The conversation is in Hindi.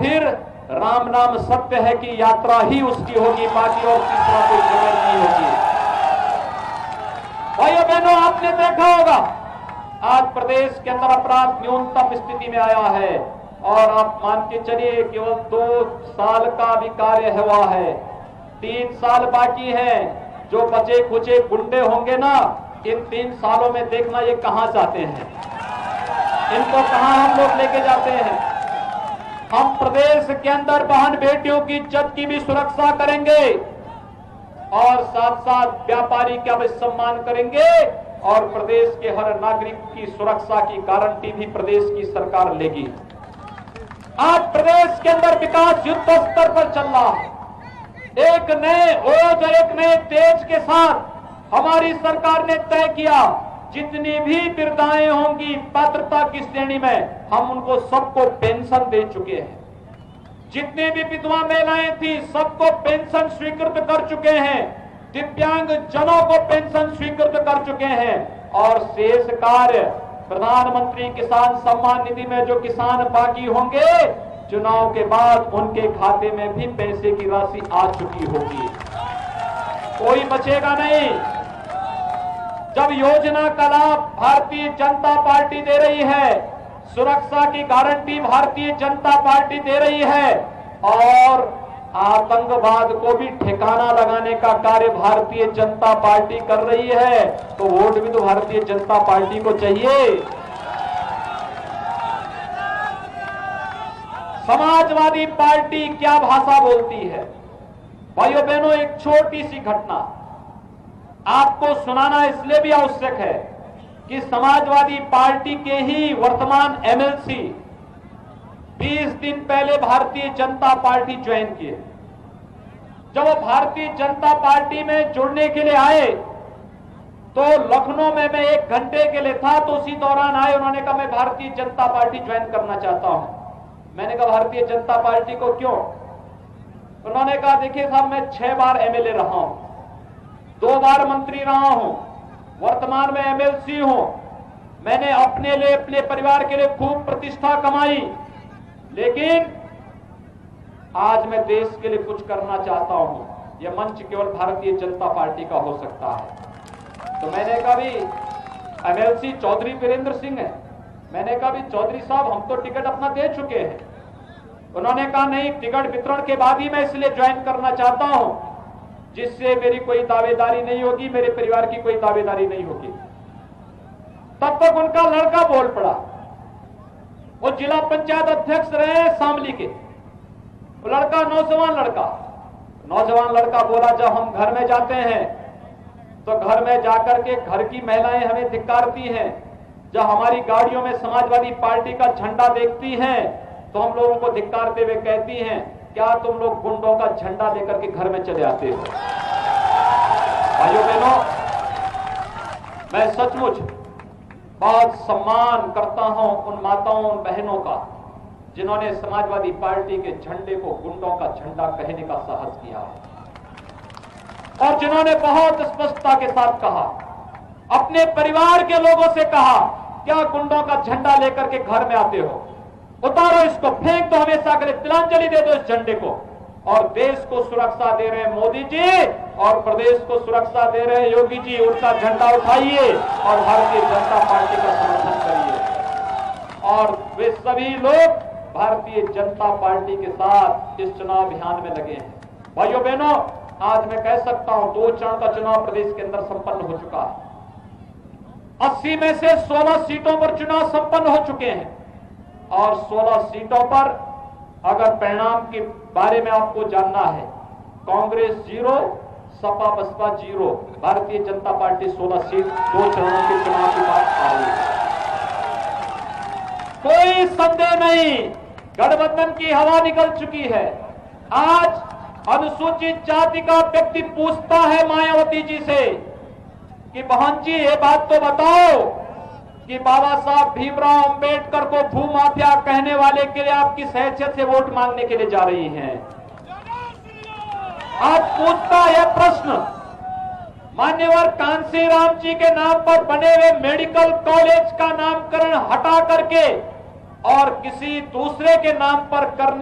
फिर राम नाम सत्य है कि यात्रा ही उसकी होगी, बाकी और तीसरा कोई जगह नहीं होगी। भाइयों बहनों, आपने देखा होगा आज प्रदेश के अंदर अपराध न्यूनतम स्थिति में आया है और आप मान के चलिए केवल 2 साल का भी कार्य हुआ है, 3 साल बाकी है। जो बचे कुचे गुंडे होंगे ना, इन 3 सालों में देखना ये कहां जाते हैं, इनको कहां हम लोग लेके जाते हैं। हम प्रदेश के अंदर बहन बेटियों की इज्जत की भी सुरक्षा करेंगे और साथ साथ व्यापारी का भी सम्मान करेंगे और प्रदेश के हर नागरिक की सुरक्षा की गारंटी भी प्रदेश की सरकार लेगी। आज प्रदेश के अंदर विकास युद्ध स्तर पर चल रहा है। एक नए ओज, एक नए तेज के साथ हमारी सरकार ने तय किया जितनी भी वृद्धाएं होंगी पात्रता की श्रेणी में, हम उनको सबको पेंशन दे चुके हैं। जितनी भी विधवा महिलाएं थी सबको पेंशन स्वीकृत कर चुके हैं, दिव्यांग जनों को पेंशन स्वीकृत कर चुके हैं और शेष कार्य प्रधानमंत्री किसान सम्मान निधि में जो किसान बाकी होंगे, चुनाव के बाद उनके खाते में भी पैसे की राशि आ चुकी होगी, कोई बचेगा नहीं। जब योजना का लाभ भारतीय जनता पार्टी दे रही है, सुरक्षा की गारंटी भारतीय जनता पार्टी दे रही है और आतंकवाद को भी ठिकाना लगाने का कार्य भारतीय जनता पार्टी कर रही है, तो वोट भी तो भारतीय जनता पार्टी को चाहिए। समाजवादी पार्टी क्या भाषा बोलती है भाइयों बहनों, एक छोटी सी घटना आपको सुनाना इसलिए भी आवश्यक है कि समाजवादी पार्टी के ही वर्तमान एमएलसी 20 दिन पहले भारतीय जनता पार्टी ज्वाइन किए। जब वो भारतीय जनता पार्टी में जुड़ने के लिए आए तो लखनऊ में मैं 1 घंटे के लिए था, तो उसी दौरान आए, उन्होंने कहा मैं भारतीय जनता पार्टी ज्वाइन करना चाहता हूं। मैंने कहा भारतीय जनता पार्टी को क्यों? उन्होंने कहा देखिए साहब, मैं 6 बार एमएलए रहा हूं, 2 बार मंत्री रहा हूं, वर्तमान में एमएलसी हूं। मैंने अपने लिए, अपने परिवार के लिए खूब प्रतिष्ठा कमाई, लेकिन आज मैं देश के लिए कुछ करना चाहता हूं। यह मंच केवल भारतीय जनता पार्टी का हो सकता है। तो मैंने कहा भी एमएलसी चौधरी वीरेंद्र सिंह है, मैंने कहा भी चौधरी साहब हम तो टिकट अपना दे चुके हैं। उन्होंने कहा नहीं, टिकट वितरण के बाद ही मैं इसलिए ज्वाइन करना चाहता हूं जिससे मेरी कोई दावेदारी नहीं होगी, मेरे परिवार की कोई दावेदारी नहीं होगी। तब तक उनका लड़का बोल पड़ा, वो जिला पंचायत अध्यक्ष रहे शामली के, वो लड़का नौजवान लड़का बोला जब हम घर में जाते हैं तो घर में जाकर के घर की महिलाएं हमें धिक्कारती हैं, जब हमारी गाड़ियों में समाजवादी पार्टी का झंडा देखती हैं तो हम लोगों को धिक्कारते हुए कहती हैं क्या तुम लोग गुंडों का झंडा लेकर के घर में चले आते हो। भाइयों बहनों, मैं सचमुच बहुत सम्मान करता हूं उन माताओं, उन बहनों का जिन्होंने समाजवादी पार्टी के झंडे को गुंडों का झंडा कहने का साहस किया और जिन्होंने बहुत स्पष्टता के साथ कहा, अपने परिवार के लोगों से कहा क्या गुंडों का झंडा लेकर के घर में आते हो, उतारो इसको, फेंक दो, हमेशा के लिए तिलांजलि दे दो इस झंडे को। और देश को सुरक्षा दे रहे हैं मोदी जी और प्रदेश को सुरक्षा दे रहे हैं योगी जी, उनका झंडा उठाइए और भारतीय जनता पार्टी का समर्थन करिए। और वे सभी लोग भारतीय जनता पार्टी के साथ इस चुनाव अभियान में लगे हैं। भाइयों बहनों, आज मैं कह सकता हूं 2 चरण का चुनाव प्रदेश के अंदर संपन्न हो चुका है। 80 में से 16 सीटों पर चुनाव संपन्न हो चुके हैं और 16 सीटों पर अगर परिणाम के बारे में आपको जानना है, कांग्रेस 0, सपा बसपा 0, भारतीय जनता पार्टी 16 सीट 2 चरणों के चुनाव की बात आ रही है। कोई संदेह नहीं, गठबंधन की हवा निकल चुकी है। आज अनुसूचित जाति का व्यक्ति पूछता है मायावती जी से कि बहन जी ये बात तो बताओ कि बाबा साहब भीमराव अंबेडकर को भूमाफिया कहने वाले के लिए आप किस हैसियत से वोट मांगने के लिए जा रही हैं। आज पूछता यह प्रश्न मान्यवर कांसीराम जी के नाम पर बने हुए मेडिकल कॉलेज का नामकरण हटा करके और किसी दूसरे के नाम पर करने